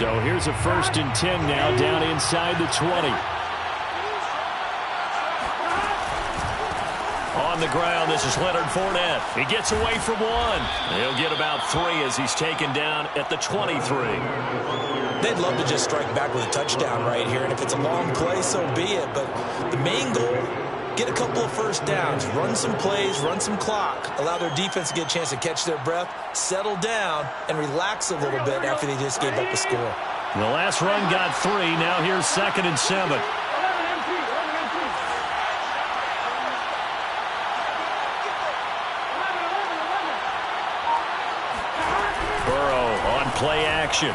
So here's a 1st and 10 now, down inside the 20. On the ground, this is Leonard Fournette. He gets away from one. He'll get about 3 as he's taken down at the 23. They'd love to just strike back with a touchdown right here, and if it's a long play, so be it. But the main goal, get a couple of first downs, run some plays, run some clock, allow their defense to get a chance to catch their breath, settle down, and relax a little bit after they just gave up a score. The last run got 3. Now here's 2nd and 7. Burrow on play action.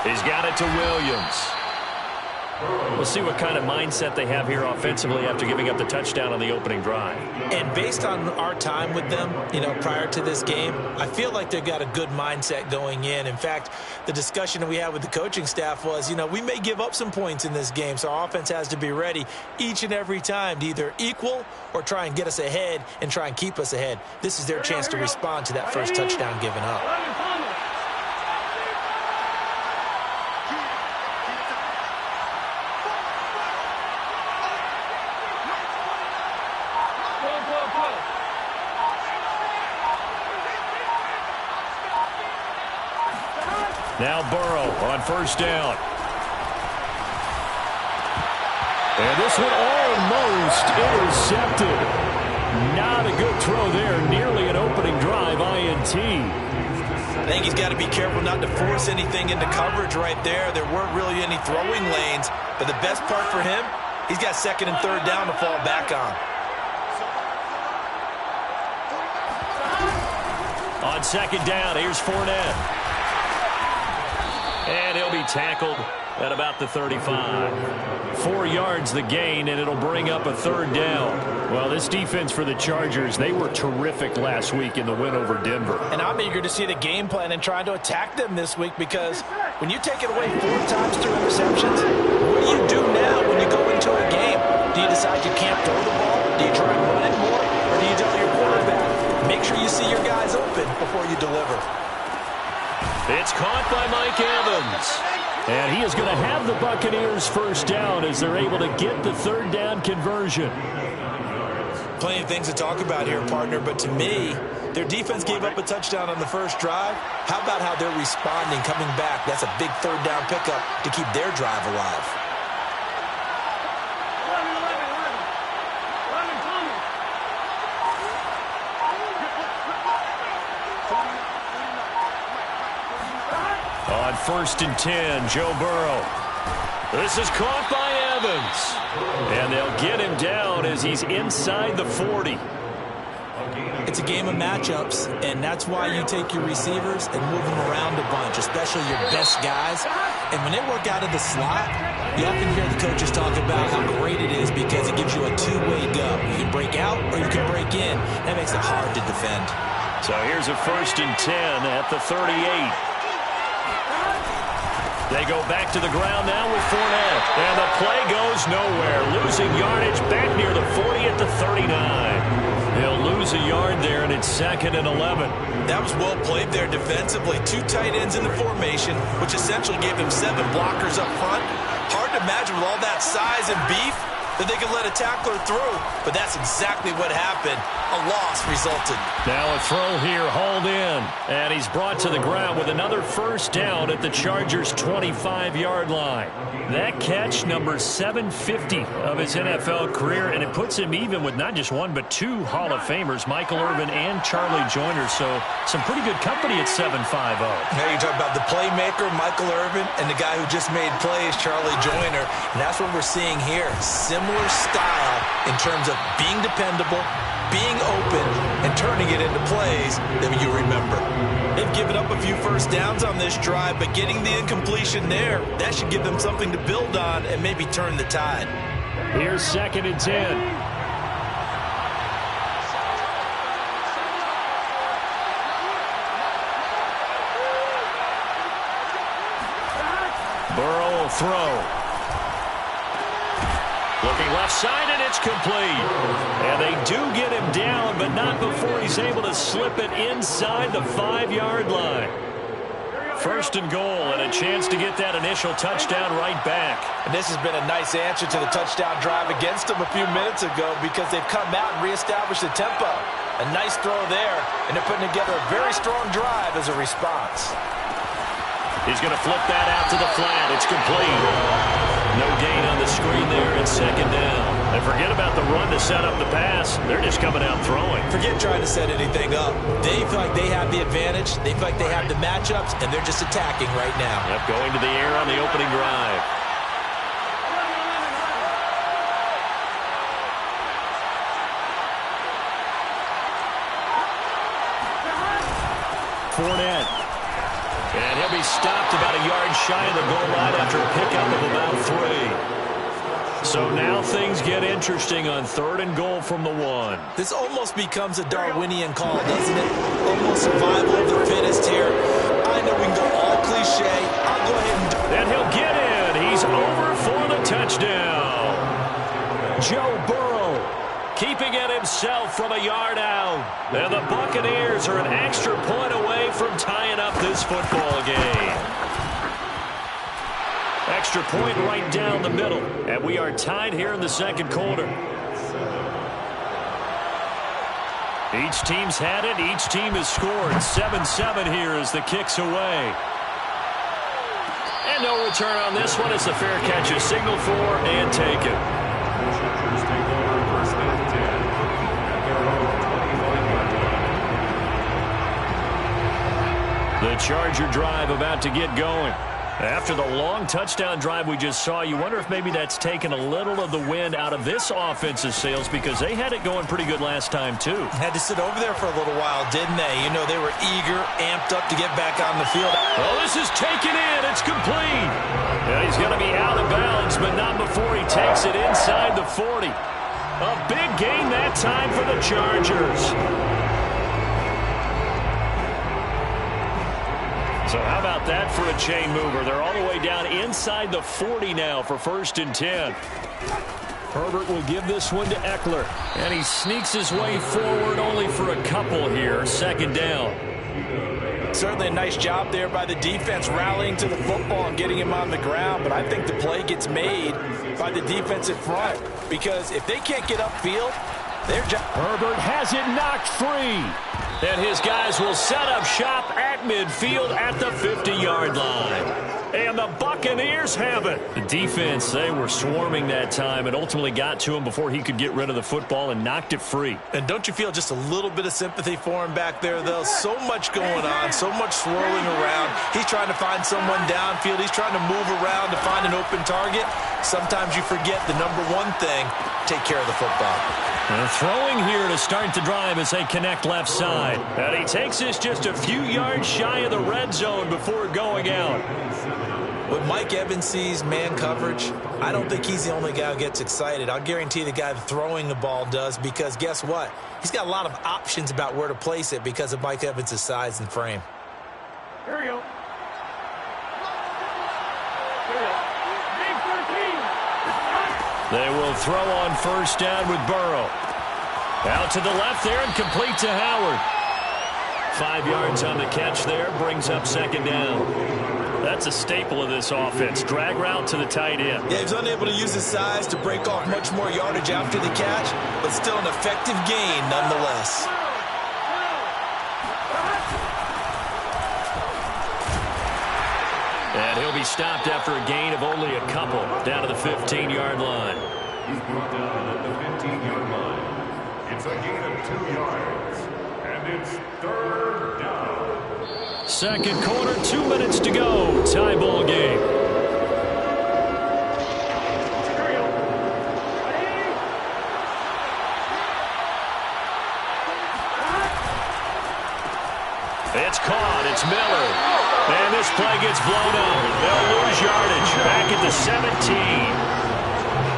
He's got it to Williams. We'll see what kind of mindset they have here offensively after giving up the touchdown on the opening drive. And based on our time with them, prior to this game, I feel like they've got a good mindset going in. In fact, the discussion that we had with the coaching staff was, we may give up some points in this game, so our offense has to be ready each and every time to either equal or try and get us ahead and try and keep us ahead. This is their chance to respond to that first touchdown given up. Now Burrow on 1st down. And this one almost intercepted. Not a good throw there. Nearly an opening drive INT. I think he's got to be careful not to force anything into coverage right there. There weren't really any throwing lanes. But the best part for him, he's got 2nd and 3rd down to fall back on. On 2nd down, here's Fournette. And he'll be tackled at about the 35. 4 yards the gain, and it'll bring up a 3rd down. Well, this defense for the Chargers, they were terrific last week in the win over Denver. And I'm eager to see the game plan and try to attack them this week, because when you take it away 4 times through interceptions, what do you do now when you go into a game? Do you decide you can't throw the ball? Do you try and run it more? Or do you tell your quarterback, make sure you see your guys open before you deliver? It's caught by Mike Evans. And he is going to have the Buccaneers 1st down as they're able to get the 3rd down conversion. Plenty of things to talk about here, partner, but to me, their defense gave up a touchdown on the first drive. How about how they're responding, coming back? That's a big 3rd down pickup to keep their drive alive. On 1st and 10, Joe Burrow. This is caught by Evans. And they'll get him down as he's inside the 40. It's a game of matchups, and that's why you take your receivers and move them around a bunch, especially your best guys. And when they work out of the slot, you often hear the coaches talk about how great it is because it gives you a two-way go. You can break out or you can break in. That makes it hard to defend. So here's a 1st and 10 at the 38. They go back to the ground now with Fournette. And the play goes nowhere. Losing yardage back near the 40 at the 39. They'll lose a yard there, and it's 2nd and 11. That was well played there defensively. 2 tight ends in the formation, which essentially gave them 7 blockers up front. Hard to imagine with all that size and beef that they could let a tackler through. But that's exactly what happened. A loss resulted. Now a throw here, hauled in. And he's brought to the ground with another 1st down at the Chargers' 25-yard line. That catch, number 750 of his NFL career, and it puts him even with not just 1 but 2 Hall of Famers, Michael Irvin and Charlie Joyner. So some pretty good company at 7'5". Now you talk about the playmaker, Michael Irvin, and the guy who just made plays, Charlie Joyner. And that's what we're seeing here. Similar style in terms of being dependable, being open, and turning it into plays that you remember. They've given up a few 1st downs on this drive, but getting the incompletion there, that should give them something to build on and maybe turn the tide. Here's 2nd and 10. Burrow will throw. Looking left side, and it's complete. And they do get him down, but not before he's able to slip it inside the 5-yard line. First and goal, and a chance to get that initial touchdown right back. And this has been a nice answer to the touchdown drive against them a few minutes ago because they've come out and reestablished the tempo. A nice throw there, and they're putting together a very strong drive as a response. He's going to flip that out to the flat. It's complete. No gain on the screen there. It's second down. And forget about the run to set up the pass. They're just coming out throwing. Forget trying to set anything up. They feel like they have the advantage. They feel like they have the matchups, and they're just attacking right now. Yep, going to the air on the opening drive. Fournette. And he'll be stopped about a yard shy of the goal line after a pickup of about 3. So now things get interesting on third and goal from the 1. This almost becomes a Darwinian call, doesn't it? Almost survival of the fittest here. I know we can go all cliche. I'll go ahead and do it. And he'll get in. He's over for the touchdown. Joe Burrow keeping it himself from a yard out. And the Buccaneers are an extra point away from tying up this football game. Extra point right down the middle. And we are tied here in the second quarter. Each team's had it. Each team has scored. 7-7 here as the kick's away. And no return on this one as the fair catch is signaled for and taken. The Charger drive about to get going. After the long touchdown drive we just saw, you wonder if maybe that's taken a little of the wind out of this offensive sails because they had it going pretty good last time, too. Had to sit over there for a little while, didn't they? You know, they were eager, amped up to get back on the field. Oh, this is taken in. It's complete. And he's going to be out of bounds, but not before he takes it inside the 40. A big gain that time for the Chargers. So how about that for a chain mover? They're all the way down inside the 40 now for 1st and 10. Herbert will give this one to Eckler. And he sneaks his way forward only for a couple here. 2nd down. Certainly a nice job there by the defense rallying to the football and getting him on the ground. But I think the play gets made by the defensive front. Because if they can't get upfield, Herbert has it knocked free. And his guys will set up shop at midfield at the 50-yard line. And the Buccaneers have it. The defense, they were swarming that time and ultimately got to him before he could get rid of the football and knocked it free. And don't you feel just a little bit of sympathy for him back there, though? So much going on, so much swirling around. He's trying to find someone downfield. He's trying to move around to find an open target. Sometimes you forget the number one thing, take care of the football. And throwing here to start the drive as they connect left side. And he takes this just a few yards shy of the red zone before going out. When Mike Evans sees man coverage, I don't think he's the only guy who gets excited. I'll guarantee the guy throwing the ball does because guess what? He's got a lot of options about where to place it because of Mike Evans' size and frame. Here we go. They will throw on 1st down with Burrow. Out to the left there and complete to Howard. 5 yards on the catch there, brings up 2nd down. That's a staple of this offense. Drag route to the tight end. Yeah, he was unable to use his size to break off much more yardage after the catch, but still an effective gain nonetheless. And he'll be stopped after a gain of only a couple down to the 15-yard line. He's brought down at the 15-yard line. It's a gain of 2 yards, and it's 3rd down. Second quarter, 2 minutes to go. Tie ball game. It's caught. It's Miller. And this play gets blown up. They'll lose yardage. Back at the 17.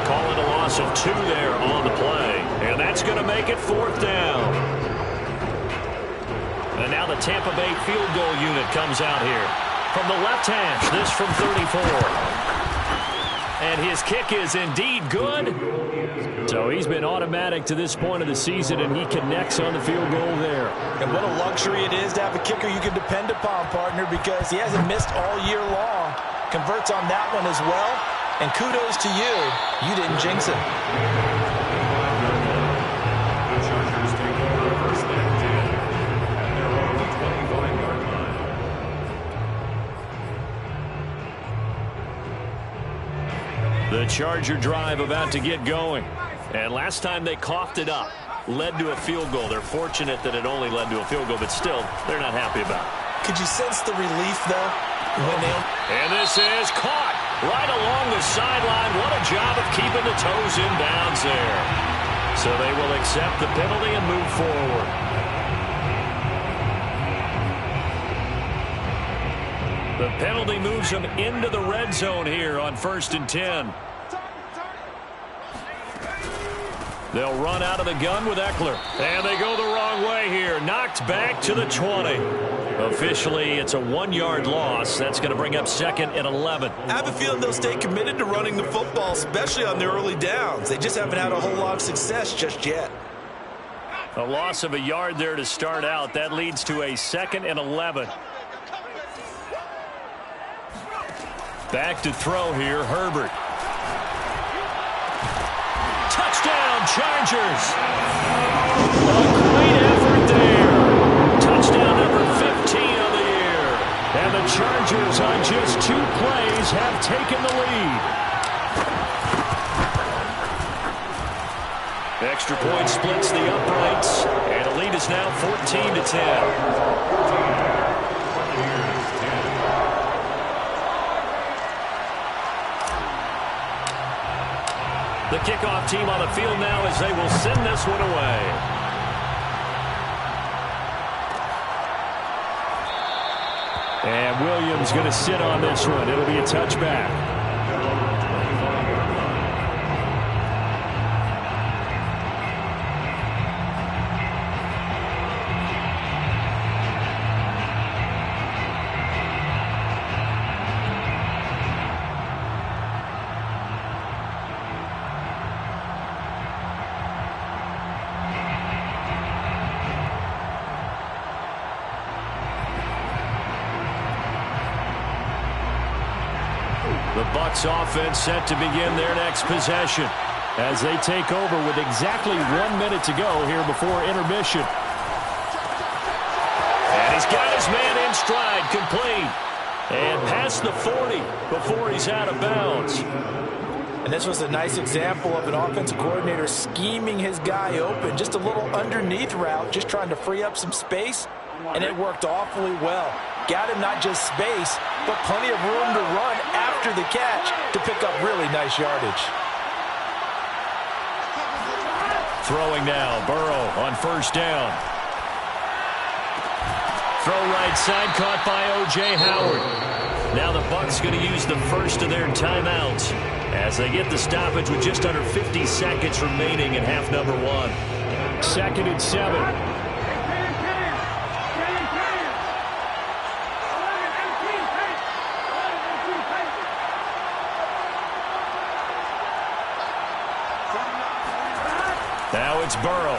Calling a loss of 2 there on the play. And that's going to make it 4th down. And now the Tampa Bay field goal unit comes out here. From the left hash, this from 34. And his kick is indeed good. So he's been automatic to this point of the season, and he connects on the field goal there. And what a luxury it is to have a kicker you can depend upon, partner, because he hasn't missed all year long. Converts on that one as well. And kudos to you. You didn't jinx it. The Chargers take over first and 10 at their own 25-yard line. The Charger drive about to get going. And last time they coughed it up, led to a field goal. They're fortunate that it only led to a field goal, but still, they're not happy about it. Could you sense the relief, though? And this is caught right along the sideline. What a job of keeping the toes in bounds there. So they will accept the penalty and move forward. The penalty moves them into the red zone here on 1st and 10. They'll run out of the gun with Eckler. And they go the wrong way here. Knocked back to the 20. Officially, it's a 1-yard loss. That's going to bring up 2nd and 11. I have a feeling they'll stay committed to running the football, especially on their early downs. They just haven't had a whole lot of success just yet. A loss of a yard there to start out. That leads to a 2nd and 11. Back to throw here, Herbert. Touchdown, Chargers. A great effort there. Touchdown number 15 of the year. And the Chargers on just 2 plays have taken the lead. Extra point splits the uprights. And the lead is now 14-10. The kickoff team on the field now as they will send this one away. And Williams going to sit on this one. It'll be a touchback. The Bucs offense set to begin their next possession as they take over with exactly 1 minute to go here before intermission. And he's got his man in stride, complete. And past the 40 before he's out of bounds. And this was a nice example of an offensive coordinator scheming his guy open. Just a little underneath route, just trying to free up some space. And it worked awfully well. Got him not just space, but plenty of room to run after the catch to pick up really nice yardage. Throwing now, Burrow on 1st down. Throw right side, caught by O.J. Howard. Now the Bucs going to use the first of their timeouts as they get the stoppage with just under 50 seconds remaining in half number 1. 2nd and 7. Now it's Burrow.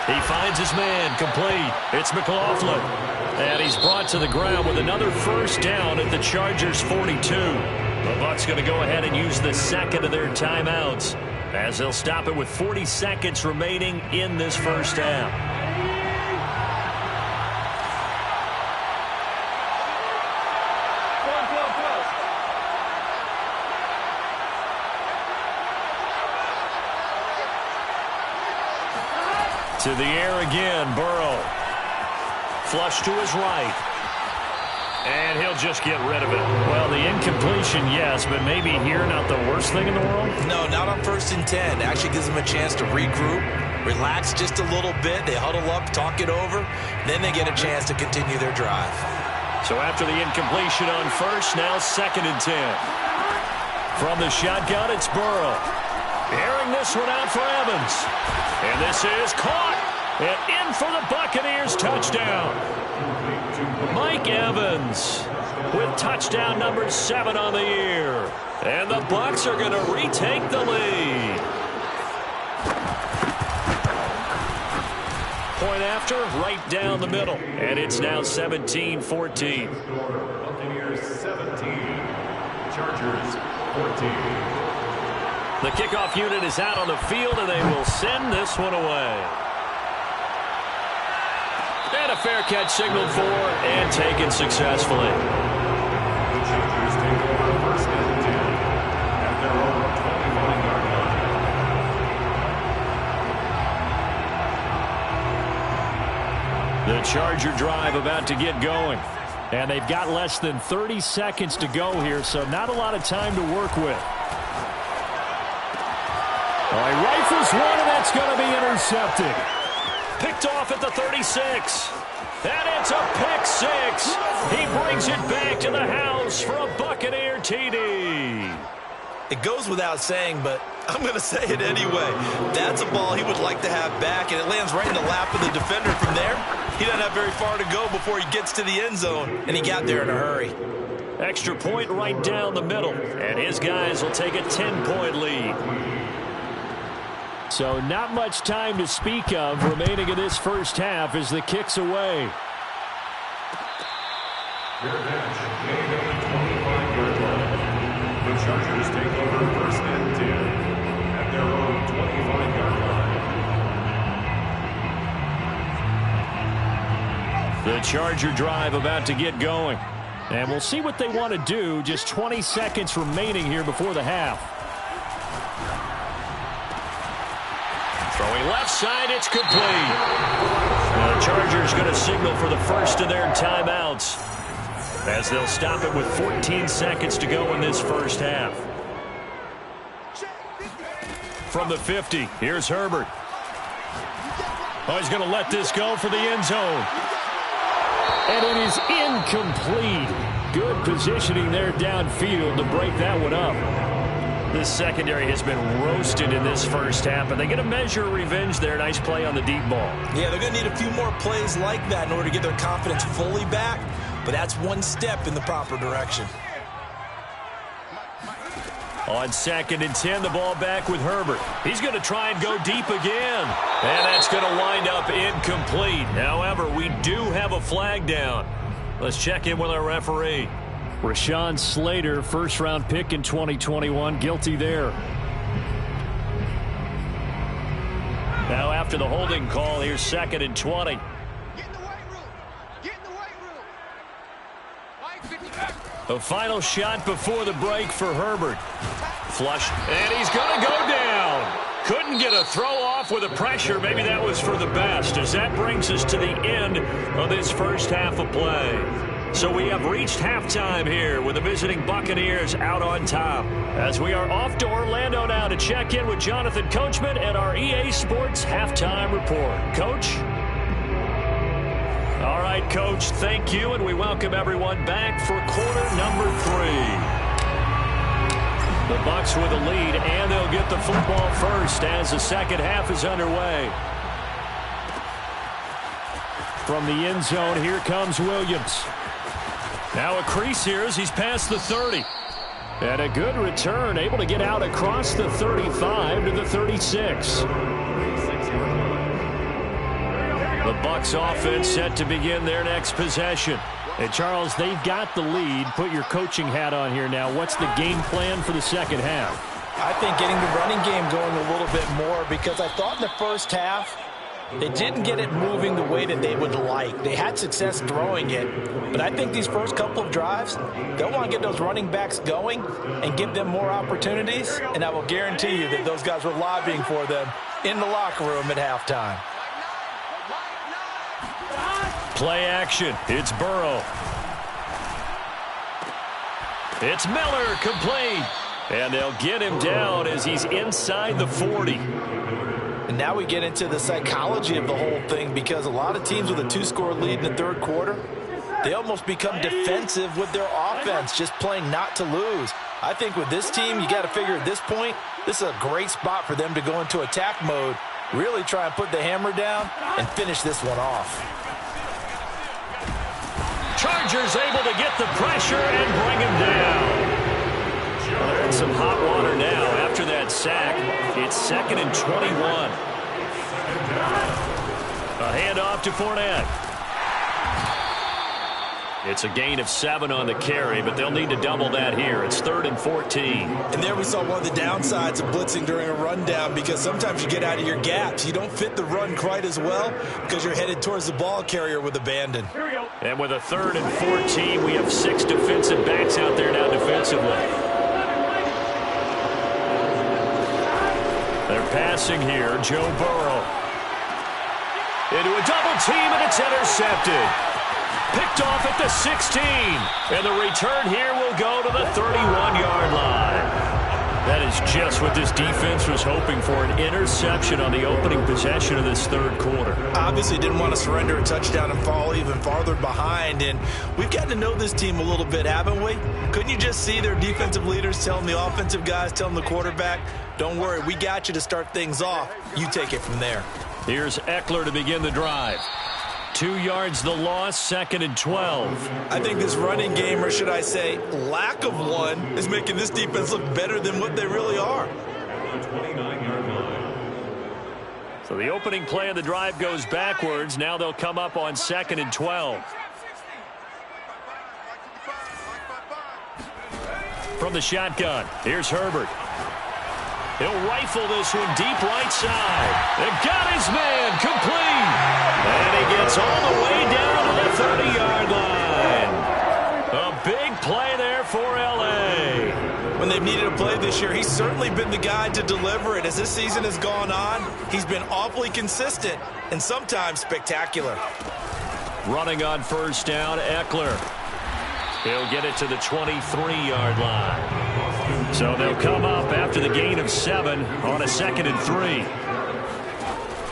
He finds his man, complete. It's McLaughlin. And he's brought to the ground with another 1st down at the Chargers' 42. The Bucs going to go ahead and use the 2nd of their timeouts as they'll stop it with 40 seconds remaining in this 1st half. To the air again, Burrow. Flush to his right. And he'll just get rid of it. Well, the incompletion, yes, but maybe here not the worst thing in the world? No, not on 1st and 10. Actually gives them a chance to regroup, relax just a little bit. They huddle up, talk it over. Then they get a chance to continue their drive. So after the incompletion on 1st, now 2nd and 10. From the shotgun, it's Burrow. Airing this one out for Evans. And this is caught. And in for the Buccaneers touchdown. Mike Evans with touchdown number 7 on the year. And the Bucs are going to retake the lead. Point after, right down the middle. And it's now 17-14. Buccaneers 17, Chargers 14. The kickoff unit is out on the field, and they will send this one away. And a fair catch signaled for and taken successfully. The Chargers take over first and 10 at their own 25-yard line. The Charger drive about to get going. And they've got less than 30 seconds to go here, so not a lot of time to work with. He rifles one, and that's going to be intercepted. Picked off at the 36. And it's a pick 6. He brings it back to the house for a Buccaneer TD. It goes without saying, but I'm going to say it anyway. That's a ball he would like to have back, and it lands right in the lap of the defender. From there, he doesn't have very far to go before he gets to the end zone, and he got there in a hurry. Extra point right down the middle, and his guys will take a 10-point lead. So not much time to speak of remaining in this first half as the kick's away. Their bench made at the 25-yard line. The Chargers take over first and 10 at their own 25-yard line. The Charger drive about to get going. And we'll see what they want to do. Just 20 seconds remaining here before the half. Throwing left side, it's complete. The Chargers going to signal for the first of their timeouts as they'll stop it with 14 seconds to go in this first half. From the 50, here's Herbert. Oh, he's going to let this go for the end zone. And it is incomplete. Good positioning there downfield to break that one up. This secondary has been roasted in this first half, and they get a measure of revenge there. Nice play on the deep ball. Yeah, they're going to need a few more plays like that in order to get their confidence fully back, but that's one step in the proper direction. On 2nd and 10, the ball back with Herbert. He's going to try and go deep again, and that's going to wind up incomplete. However, we do have a flag down. Let's check in with our referee. Rashawn Slater, first-round pick in 2021, guilty there. Now after the holding call, here's 2nd and 20. Get in the weight room. Get in the weight room. A final shot before the break for Herbert. Flush, and he's going to go down. Couldn't get a throw off with the pressure. Maybe that was for the best, as that brings us to the end of this first half of play. So we have reached halftime here with the visiting Buccaneers out on top. As we are off to Orlando now to check in with Jonathan Coachman and our EA Sports Halftime Report. Coach? All right, Coach, thank you, and we welcome everyone back for quarter number 3. The Bucs with a lead, and they'll get the football first as the second half is underway. From the end zone, here comes Williams. Now a crease here as he's past the 30. And a good return, able to get out across the 35 to the 36. The Bucs offense set to begin their next possession. And Charles, they've got the lead. Put your coaching hat on here now. What's the game plan for the second half? I think getting the running game going a little bit more, because I thought in the first half they didn't get it moving the way that they would like. They had success throwing it, but I think these first couple of drives, they'll want to get those running backs going and give them more opportunities, and I will guarantee you that those guys were lobbying for them in the locker room at halftime. Play action. It's Burrow. It's Miller, complete. And they'll get him down as he's inside the 40. And now we get into the psychology of the whole thing, because a lot of teams with a 2-score lead in the third quarter, they almost become defensive with their offense, just playing not to lose. I think with this team, you got to figure at this point, this is a great spot for them to go into attack mode Really try and put the hammer down and finish this one off. Chargers able to get the pressure and bring him down. Well, they're in some hot water now after that sack. It's 2nd and 21. A handoff to Fournette. It's a gain of 7 on the carry, but they'll need to double that here. It's 3rd and 14. And there we saw one of the downsides of blitzing during a rundown, because sometimes you get out of your gaps. You don't fit the run quite as well because you're headed towards the ball carrier with abandon. And with a 3rd and 14, we have 6 defensive backs out there now defensively. They're passing here. Joe Burrow into a double team, and it's intercepted. Picked off at the 16. And the return here will go to the 31-yard line. That is just what this defense was hoping for, an interception on the opening possession of this third quarter. Obviously didn't want to surrender a touchdown and fall even farther behind. And we've gotten to know this team a little bit, haven't we? Couldn't you just see their defensive leaders telling the offensive guys, telling the quarterback, don't worry, we got you to start things off. You take it from there. Here's Eckler to begin the drive. 2 yards the loss, 2nd and 12. I think this running game, or should I say lack of one, is making this defense look better than what they really are. So the opening play of the drive goes backwards. Now they'll come up on 2nd and 12. From the shotgun, here's Herbert. He'll rifle this one deep right side. They got his man complete. And he gets all the way down to the 30-yard line. A big play there for L.A. When they've needed a play this year, he's certainly been the guy to deliver it. As this season has gone on, he's been awfully consistent and sometimes spectacular. Running on first down, Eckler. He'll get it to the 23-yard line. So they'll come up after the gain of 7 on a 2nd and 3.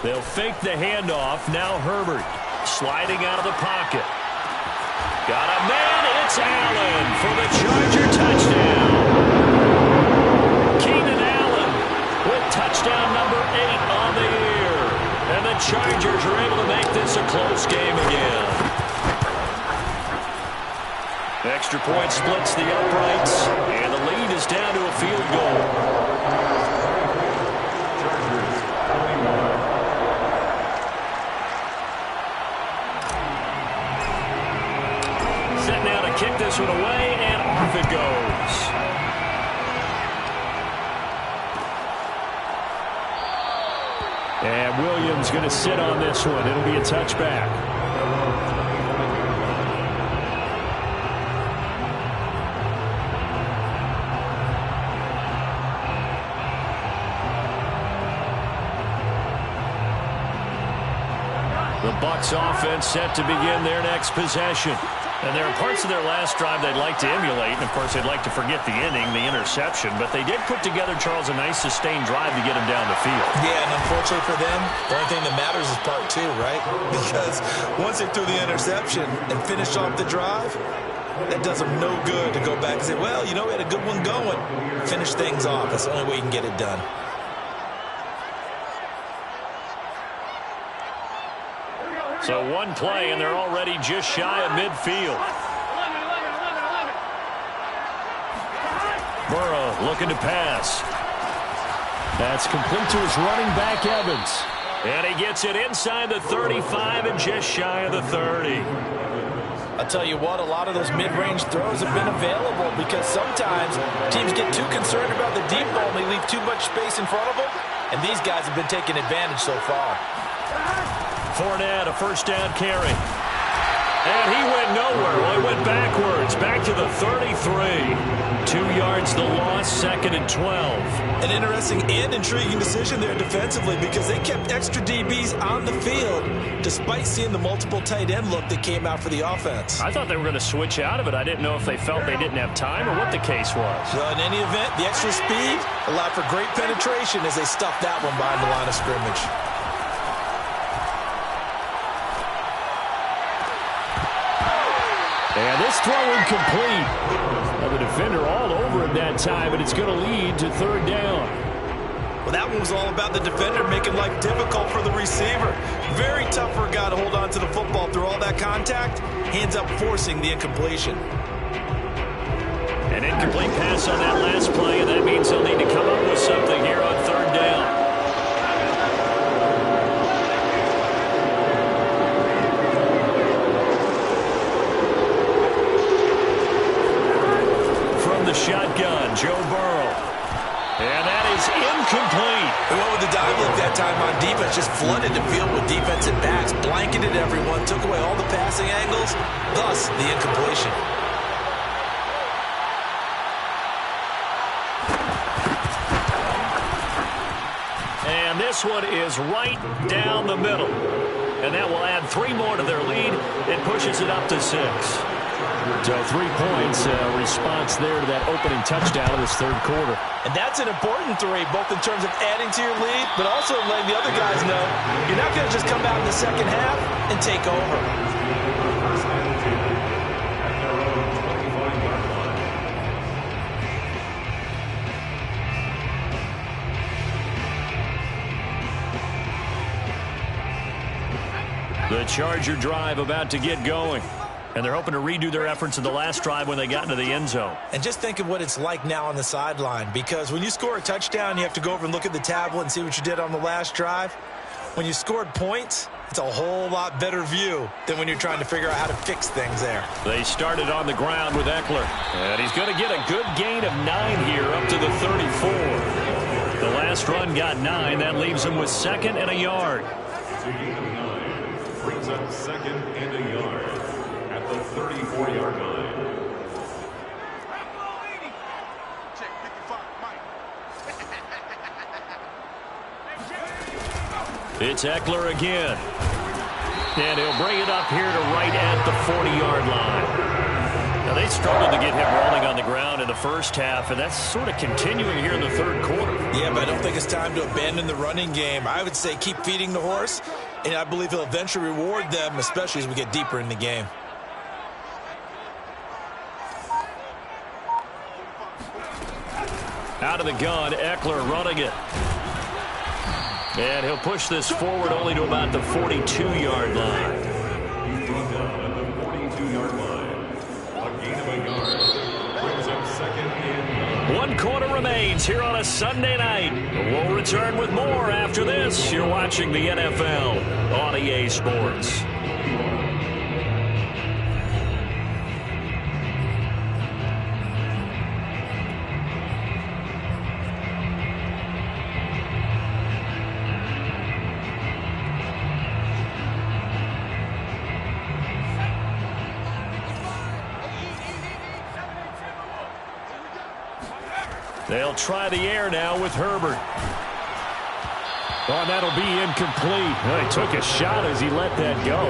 They'll fake the handoff. Now Herbert sliding out of the pocket. Got a man. It's Allen for the Charger touchdown. Keenan Allen with touchdown number 8 on the year. And the Chargers are able to make this a close game again. Extra point splits the uprights, and the lead is down to a field goal. Set now to kick this one away, and off it goes. And Williams going to sit on this one. It'll be a touchback. The Bucs offense set to begin their next possession. And there are parts of their last drive they'd like to emulate. And, of course, they'd like to forget the inning, the interception. But they did put together, Charles, a nice sustained drive to get him down the field. Yeah, and unfortunately for them, the only thing that matters is part 2, right? Because once they threw the interception and finished off the drive, that does them no good to go back and say, well, you know, we had a good one going. Finish things off. That's the only way you can get it done. So one play, and they're already just shy of midfield. Burrow looking to pass. That's complete to his running back, Evans. And he gets it inside the 35 and just shy of the 30. I'll tell you what, a lot of those mid-range throws have been available because sometimes teams get too concerned about the deep ball and they leave too much space in front of them. And these guys have been taking advantage so far. Fournette, a first down carry. And he went nowhere. Well, he went backwards, back to the 33. 2 yards the loss, 2nd and 12. An interesting and intriguing decision there defensively because they kept extra DBs on the field despite seeing the multiple tight end look that came out for the offense. I thought they were going to switch out of it. I didn't know if they felt they didn't have time or what the case was. Well, in any event, the extra speed allowed for great penetration as they stuffed that one behind the line of scrimmage. And this throw incomplete. Now the defender all over him that time, and it's going to lead to 3rd down. Well, that one was all about the defender making life difficult for the receiver. Very tough for a guy to hold on to the football through all that contact. He ends up forcing the incompletion. An incomplete pass on that last play, and that means he'll need to come up with something here on third down. From the shotgun, Joe Burrow. And that is incomplete. He went with the dive look that time on defense, just flooded the field with defensive backs, blanketed everyone, took away all the passing angles, thus the incompletion. And this one is right down the middle. And that will add 3 more to their lead. It pushes it up to 6. So 3 points, response there to that opening touchdown in this third quarter. And that's an important 3, both in terms of adding to your lead, but also letting the other guys know you're not going to just come out in the second half and take over. The Charger drive about to get going. And they're hoping to redo their efforts in the last drive when they got into the end zone. And just think of what it's like now on the sideline, because when you score a touchdown, you have to go over and look at the tablet and see what you did on the last drive. When you scored points, it's a whole lot better view than when you're trying to figure out how to fix things there. They started on the ground with Eckler. And he's going to get a good gain of 9 here up to the 34. The last run got 9. That leaves him with 2nd and a yard. Brings up 2nd and a yard at the 34-yard line. Check 55, Mike. It's Eckler again. And he'll bring it up here to right at the 40-yard line. Now, they struggled to get him rolling on the ground in the first half, and that's sort of continuing here in the third quarter. Yeah, but I don't think it's time to abandon the running game. I would say keep feeding the horse, and I believe he'll eventually reward them, especially as we get deeper in the game. Out of the gun, Eckler running it. And he'll push this forward only to about the 42-yard line. He's brought down at the 42-yard line. A gain of a yard. Brings up 2nd and 9. 1 quarter remains here on a Sunday night. We'll return with more after this. You're watching the NFL on EA Sports. They'll try the air now with Herbert. Oh, that'll be incomplete. Oh, he took a shot as he let that go.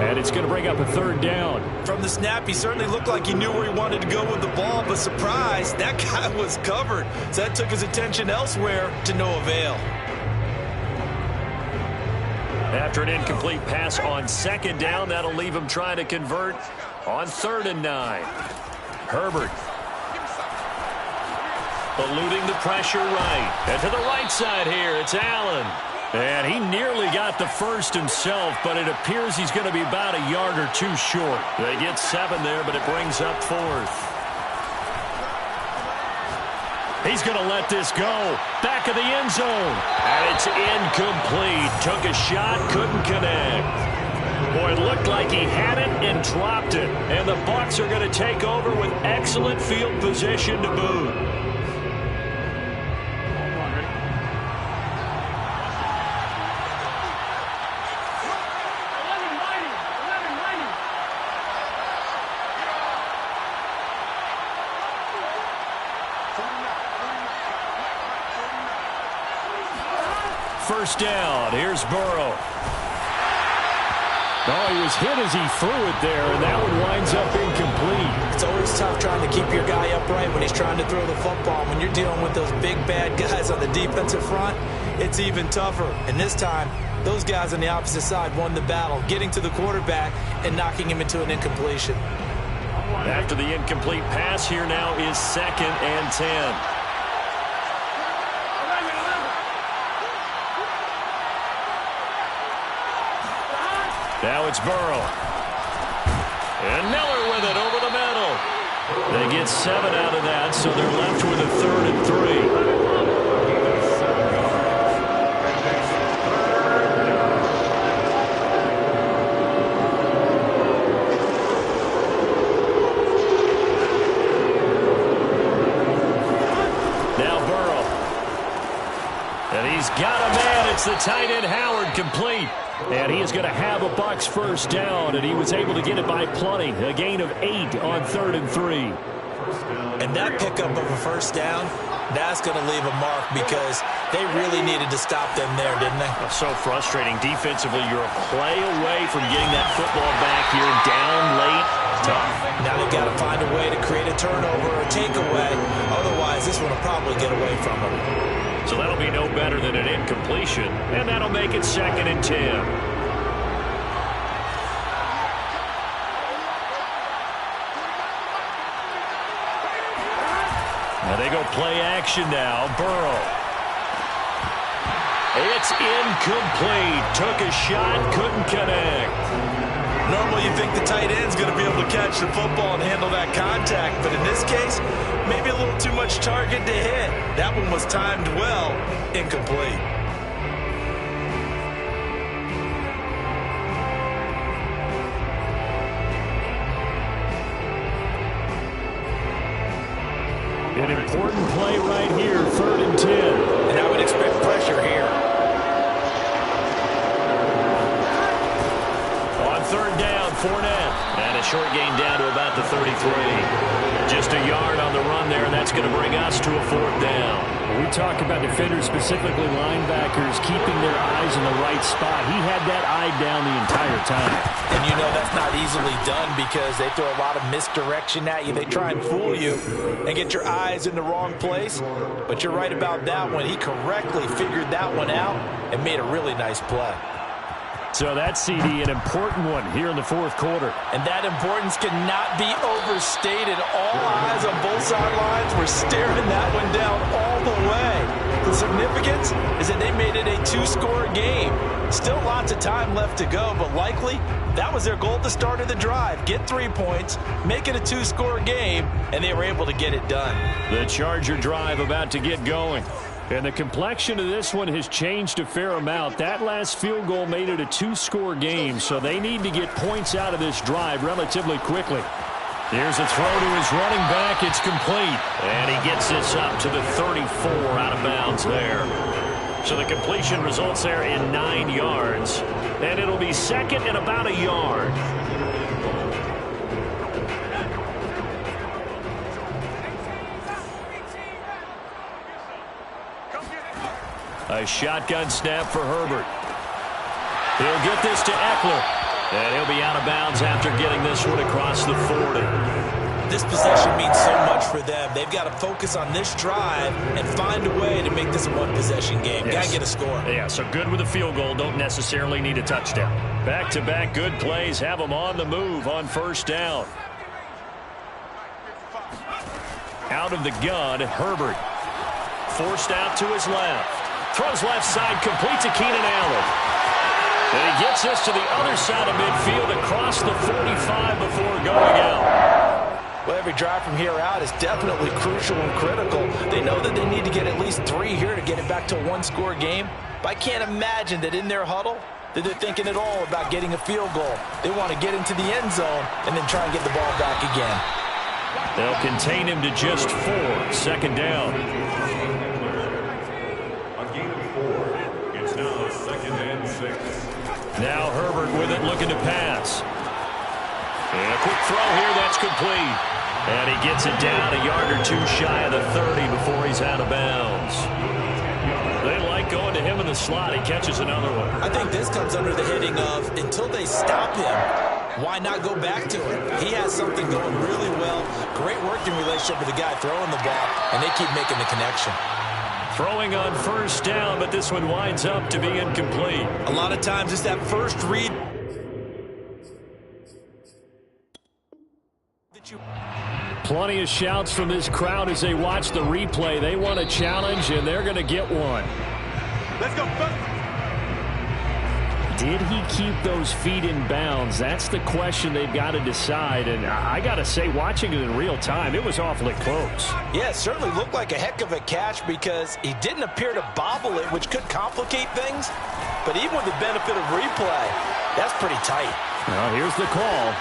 And it's going to bring up a 3rd down. From the snap, he certainly looked like he knew where he wanted to go with the ball, but surprise, that guy was covered. So that took his attention elsewhere to no avail. After an incomplete pass on 2nd down, that'll leave him trying to convert on 3rd and 9. Herbert. Eluding the pressure right. And to the right side here, it's Allen. And he nearly got the first himself, but it appears he's going to be about a yard or 2 short. They get 7 there, but it brings up 4th. He's going to let this go. Back of the end zone. And it's incomplete. Took a shot, couldn't connect. Boy, it looked like he had it and dropped it. And the Bucs are going to take over with excellent field position to boot. First down. Here's Burrow. Oh, he was hit as he threw it there, and that one winds up incomplete. It's always tough trying to keep your guy upright when he's trying to throw the football. When you're dealing with those big, bad guys on the defensive front, it's even tougher. And this time, those guys on the opposite side won the battle, getting to the quarterback and knocking him into an incompletion. After the incomplete pass, here now is 2nd and 10. Now it's Burrow. And Miller with it over the middle. They get 7 out of that, so they're left with a 3rd and 3. Got a man. It's the tight end Howard, complete. And he is going to have a Bucs first down, and he was able to get it by plenty. A gain of 8 on 3rd and 3. And that pickup of a first down, that's going to leave a mark because they really needed to stop them there, didn't they? So frustrating. Defensively, you're a play away from getting that football back here, down late. Tough. Now they've got to find a way to create a turnover or takeaway. Otherwise, this one will probably get away from them. So that'll be no better than an incompletion, and that'll make it 2nd and 10. Now they go play action now. Burrow. It's incomplete. Took a shot, couldn't connect. Normally you think the tight end's going to be able to catch the football and handle that contact, but in this case, maybe a little too much target to hit. That one was timed well, incomplete. An important play right here, 3rd and 10. And I would expect pressure here. On 3rd down, Fournette. And a short gain down to about the 33. Just a yard on the run there, and that's going to bring us to a 4th down. We talk about defenders, specifically linebackers, keeping their eyes in the right spot. He had that eye down the entire time. And you know that's not easily done because they throw a lot of misdirection at you. They try and fool you and get your eyes in the wrong place. But you're right about that one. He correctly figured that one out and made a really nice play. So that CD, an important one here in the 4th quarter. And that importance cannot be overstated. All eyes on both sidelines were staring that one down all the way. The significance is that they made it a 2-score game. Still lots of time left to go, but likely that was their goal at the start of the drive. Get 3 points, make it a 2-score game, and they were able to get it done. The Charger drive about to get going. And the complexion of this one has changed a fair amount. That last field goal made it a 2-score game, so they need to get points out of this drive relatively quickly. Here's a throw to his running back. It's complete. And he gets this up to the 34 out of bounds there. So the completion results there in 9 yards. And it'll be 2nd and about a yard. A shotgun snap for Herbert. He'll get this to Eckler. And he'll be out of bounds after getting this one across the 40. This possession means so much for them. They've got to focus on this drive and find a way to make this a one-possession game. Yes. Got to get a score. Yeah, so good with a field goal. Don't necessarily need a touchdown. Back-to-back good plays have them on the move on 1st down. Out of the gun, Herbert. Forced out to his left. Throws left side, complete to Keenan Allen. And he gets this to the other side of midfield across the 45 before going out. Well, every drive from here out is definitely crucial and critical. They know that they need to get at least 3 here to get it back to a 1-score game. But I can't imagine that in their huddle that they're thinking at all about getting a field goal. They want to get into the end zone and then try and get the ball back again. They'll contain him to just 4. 2nd down. Now 2nd and 6. Now Herbert with it, looking to pass. And a quick throw here, that's complete. And he gets it down a yard or 2 shy of the 30 before he's out of bounds. They like going to him in the slot. He catches another one. I think this comes under the heading of until they stop him, why not go back to him? He has something going really well. Great working relationship with the guy throwing the ball, and they keep making the connection. Throwing on 1st down, but this one winds up to be incomplete. A lot of times it's that first read. Plenty of shouts from this crowd as they watch the replay. They want a challenge, and they're going to get one. Let's go. Did he keep those feet in bounds? That's the question they've got to decide. And I got to say, watching it in real time, it was awfully close. Yeah, it certainly looked like a heck of a catch because he didn't appear to bobble it, which could complicate things. But even with the benefit of replay, that's pretty tight. Well, here's the call.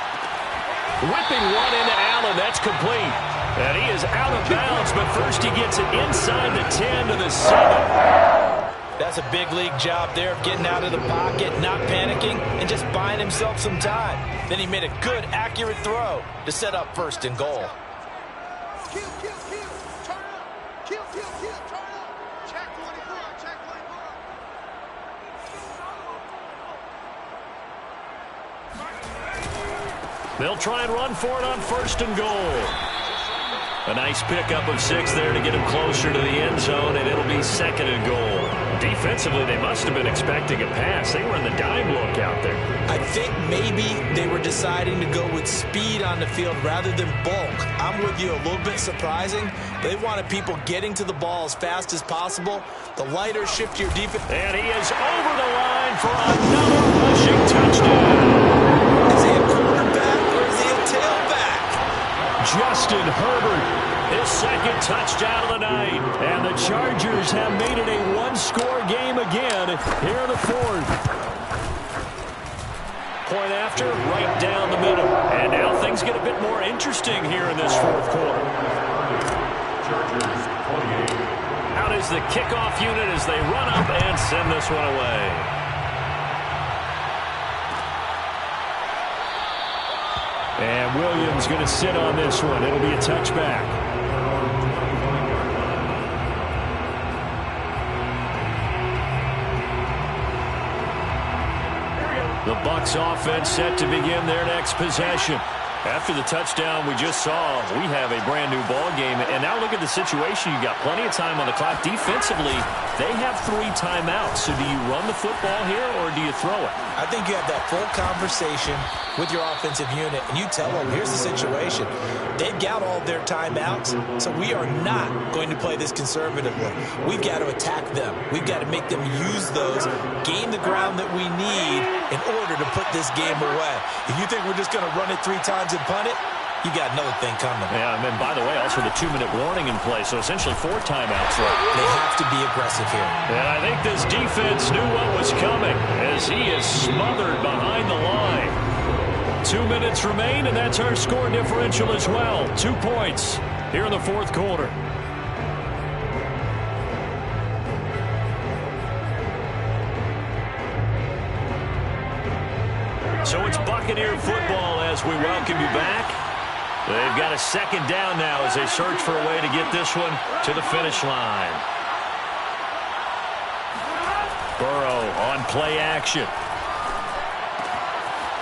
Whipping one into Allen. That's complete. And he is out of bounds, but first he gets it inside the 10 to the 7. That's a big league job there of getting out of the pocket, not panicking, and just buying himself some time. Then he made a good, accurate throw to set up first and goal. Kill, kill, kill. Turn up. Kill, kill, kill. Turn up. Check 24. Check 24. They'll try and run for it on first and goal. A nice pickup of 6 there to get him closer to the end zone, and it'll be second and goal. Defensively, they must have been expecting a pass. They were in the dime look out there. I think maybe they were deciding to go with speed on the field rather than bulk. I'm with you, a little bit surprising. They wanted people getting to the ball as fast as possible. The lighter, shiftier defense. And he is over the line for another rushing touchdown. Is he a quarterback or is he a tailback? Justin Herbert, his second touchdown of the night. And the Chargers have made it a one-score game again here in the fourth. Point after, right down the middle. And now things get a bit more interesting here in this fourth quarter. Chargers 28. Out is the kickoff unit as they run up and send this one away. And Williams going to sit on this one. It'll be a touchback. The Bucs offense set to begin their next possession. After the touchdown we just saw, we have a brand new ball game. And now look at the situation. You got plenty of time on the clock. Defensively, they have 3 timeouts. So do you run the football here or do you throw it? I think you have that full conversation with your offensive unit, and you tell them, here's the situation. They've got all their timeouts, so we are not going to play this conservatively. We've got to attack them. We've got to make them use those, gain the ground that we need in order to put this game away. If you think we're just going to run it 3 times and punt it, you got another thing coming. Yeah, and by the way, also the 2-minute warning in play, so essentially 4 timeouts left. They have to be aggressive here. And I think this defense knew what was coming as he is smothered behind the line. 2 minutes remain, and that's our score differential as well. 2 points here in the fourth quarter. So it's Buccaneer football as we welcome you back. They've got a second down now as they search for a way to get this one to the finish line. Burrow on play action.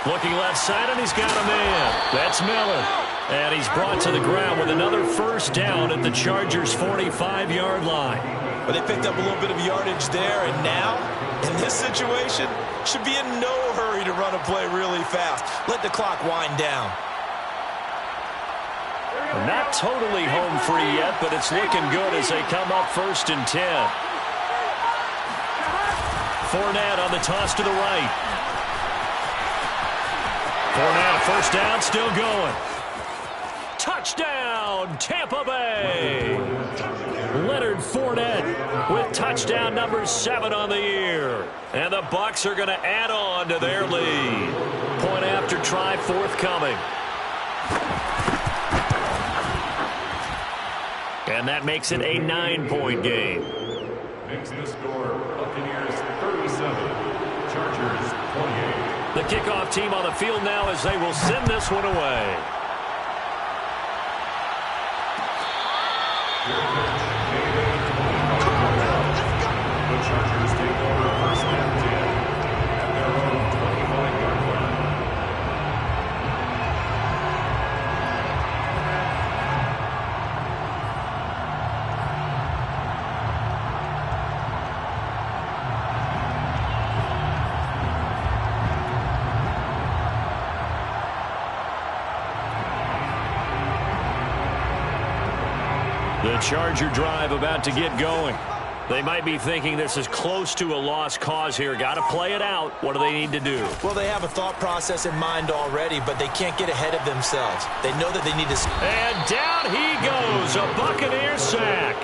Looking left side, and he's got a man. That's Miller. And he's brought to the ground with another first down at the Chargers' 45-yard line. But they picked up a little bit of yardage there, and now, in this situation, should be in no hurry to run a play really fast. Let the clock wind down. Not totally home free yet, but it's looking good as they come up first and 10. Fournette on the toss to the right. Fournette, first down, still going. Touchdown, Tampa Bay. Leonard Fournette with touchdown number 7 on the year. And the Bucs are going to add on to their lead. Point after try forthcoming. And that makes it a 9-point game. Makes the score Buccaneers 37, Chargers 28. The kickoff team on the field now as they will send this one away. The Chargers take over first and 10 at their own 25-yard line. The Charger drive about to get going. They might be thinking this is close to a lost cause here. Got to play it out. What do they need to do? Well, they have a thought process in mind already, but they can't get ahead of themselves. They know that they need to... And down he goes. A Buccaneer sack.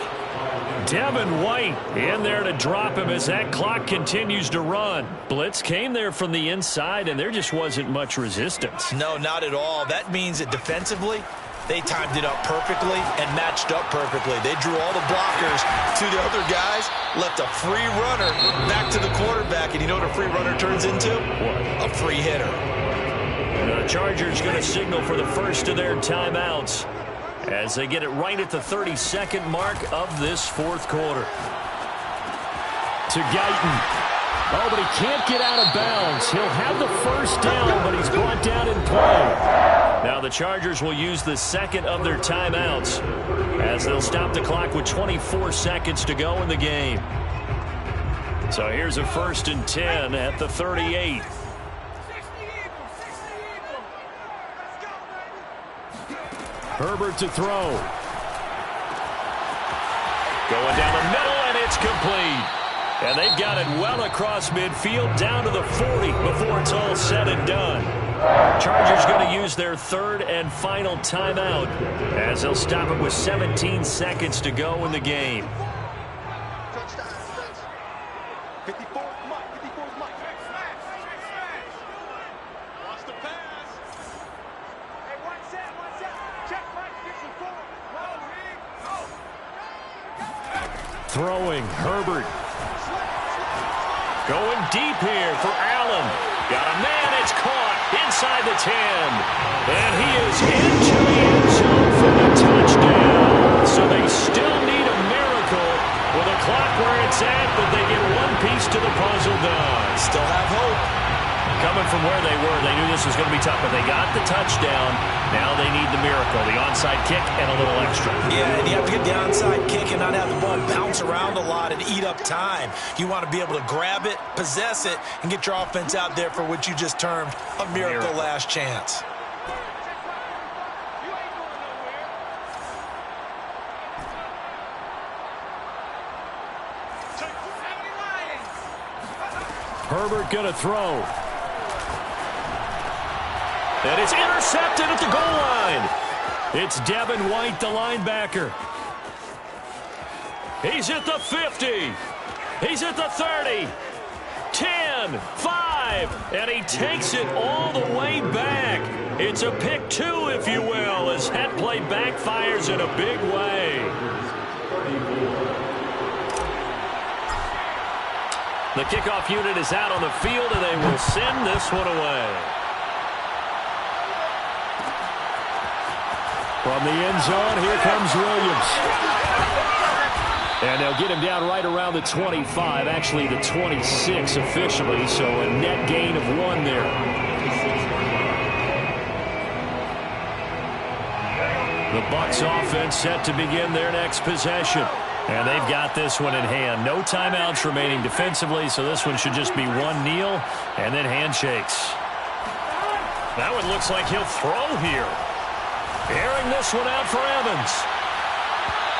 Devin White in there to drop him as that clock continues to run. Blitz came there from the inside, and there just wasn't much resistance. No, not at all. That means that defensively, they timed it up perfectly and matched up perfectly. They drew all the blockers to the other guys, left a free runner back to the quarterback. And you know what a free runner turns into? What? A free hitter. The Chargers going to signal for the first of their timeouts as they get it right at the 32nd mark of this fourth quarter. To Guyton. Oh, but he can't get out of bounds. He'll have the first down, but he's brought down in play. Now the Chargers will use the second of their timeouts as they'll stop the clock with 24 seconds to go in the game. So here's a 1st and 10 at the 38. Herbert to throw. Going down the middle, and it's complete. And they've got it well across midfield down to the 40 before it's all said and done. Chargers going to use their third and final timeout as they'll stop it with 17 seconds to go in the game. Touchdown. 54, Mike. 54, Mike. Watch the pass. Hey, watch that. Check Mike. Gets you forward. Throwing, Herbert. Going deep here for Allen. Got a man, it's caught inside the 10. And he is into the end zone for the touchdown. So they still need a miracle with a clock where it's at, but they get one piece to the puzzle done. Still have hope. Coming from where they were, they knew this was going to be tough, but they got the touchdown. Now they need the miracle, the onside kick and a little extra. Yeah, and you have to get the onside kick and not have the ball bounce around a lot and eat up time. You want to be able to grab it, possess it, and get your offense out there for what you just termed a miracle last chance. Herbert going to throw. And it's intercepted at the goal line. It's Devin White, the linebacker. He's at the 50. He's at the 30. 10, 5, and he takes it all the way back. It's a pick 2, if you will, as that play backfires in a big way. The kickoff unit is out on the field, and they will send this one away. From the end zone, here comes Williams. And they'll get him down right around the 25, actually the 26 officially, so a net gain of 1 there. The Bucs offense set to begin their next possession. And they've got this one in hand. No timeouts remaining defensively, so this one should just be one kneel and then handshakes. That one looks like he'll throw here. Airing this one out for Evans.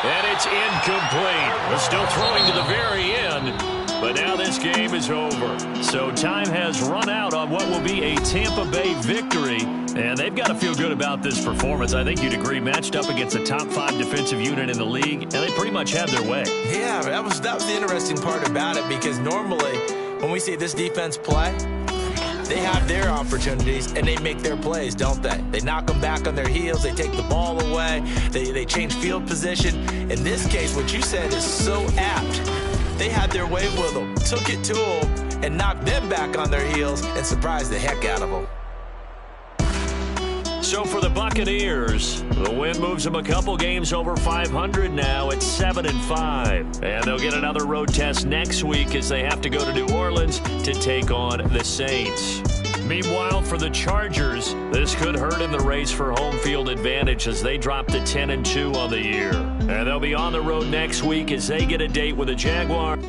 And it's incomplete. We're still throwing to the very end, but now this game is over. So time has run out on what will be a Tampa Bay victory, and they've got to feel good about this performance. I think you'd agree, matched up against the top 5 defensive unit in the league, and they pretty much had their way. Yeah, that was the interesting part about it, because normally when we see this defense play, they have their opportunities, and they make their plays, don't they? They knock them back on their heels. They take the ball away. They change field position. In this case, what you said is so apt. They had their way with them, took it to them, and knocked them back on their heels and surprised the heck out of them. So for the Buccaneers, the win moves them a couple games over 500 now at 7-5. And they'll get another road test next week as they have to go to New Orleans to take on the Saints. Meanwhile, for the Chargers, this could hurt in the race for home field advantage as they drop to 10-2 on the year. And they'll be on the road next week as they get a date with the Jaguars.